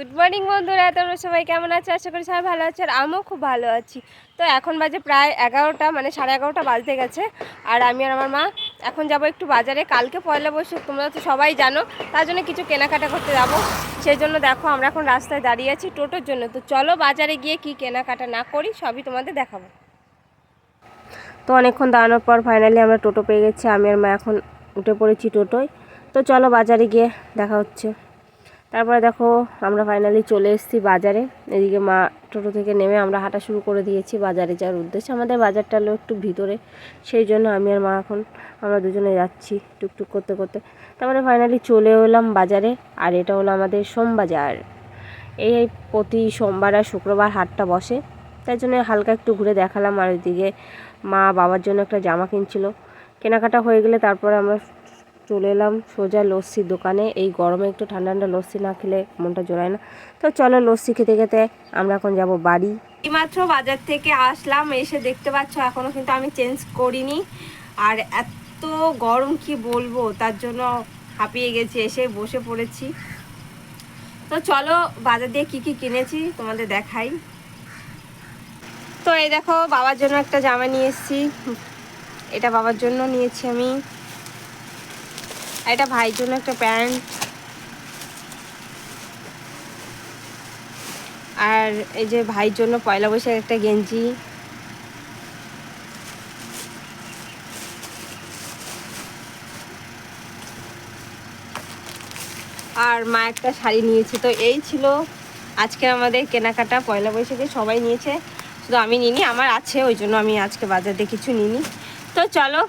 Good morning বন্ধুরা, তোমরা সবাই কেমন আছো? আশা করি সবাই ভালো আছে, আর আমিও খুব ভালো আছি। তো এখন বাজে প্রায় 11টা, মানে 11:30 বাজতে গেছে। আর আমি আর আমার মা এখন যাব একটু বাজারে। কালকে পয়লা বৈশাখ, তোমরা তো সবাই জানো, তার জন্য কিছু কেনাকাটা করতে যাব। সেই জন্য দেখো আমরা এখন রাস্তায় দাঁড়িয়ে আছি টোটোর জন্য। তো চলো বাজারে গিয়ে কি কেনাকাটা না করি সবই তোমাদের দেখাবো। তো অনেকক্ষণ দাঁড়ানোর পর ফাইনালি আমরা টোটো পেয়ে গেছি। আমি আর মা এখন উঠে পড়েছি টোটোয়। তো চলো বাজারে গিয়ে দেখা হচ্ছে। তারপরে দেখো আমরা ফাইনালি চলে এসেছি বাজারে। এদিকে মা টোটো থেকে নেমে আমরা হাঁটা শুরু করে দিয়েছি বাজারে যাওয়ার উদ্দেশ্যে। আমাদের বাজারটা হলো একটু ভিতরে, সেই জন্য আমি আর মা এখন আমরা দুজনে যাচ্ছি টুকটুক করতে করতে। তারপরে ফাইনালি চলে এলাম বাজারে। আর এটা হলো আমাদের সোমবাজার। এই প্রতি সোমবার আর শুক্রবার হাটটা বসে, তাই জন্য হালকা একটু ঘুরে দেখালাম। আর ওইদিকে মা বাবার জন্য একটা জামা কিনছিল। কেনাকাটা হয়ে গেলে তারপরে আমরা চলে এলাম সোজা লস্যির দোকানে। এই গরমে একটু ঠান্ডা ঠান্ডা লস্যি না খেলে মনটা জোড়ায় না। তো চলো লস্যি খেতে খেতে আমরা এখন যাব বাড়ি। এইমাত্র বাজার থেকে আসলাম, এসে দেখতে পাচ্ছ এখনও কিন্তু আমি চেঞ্জ করিনি। আর এত গরম কি বলবো, তার জন্য হাঁপিয়ে গেছি, এসে বসে পড়েছি। তো চলো বাজার দিয়ে কি কি কিনেছি তোমাদের দেখাই। তো এই দেখো বাবার জন্য একটা জামা নিয়ে এসেছি। এটা বাবার জন্য নিয়েছি আমি। এটা ভাইয়ের জন্য একটা প্যান্ট। আর এই যে ভাইয়ের জন্য পয়লা বৈশাখ একটা গেঞ্জি। আর মা একটা শাড়ি নিয়েছে। তো এই ছিল আজকে আমাদের কেনাকাটা পয়লা বৈশাখে। সবাই নিয়েছে, শুধু আমি নিইনি, আমার আছে, ওই জন্য আমি আজকে বাজার দিয়ে কিছু নিইনি। তো চলো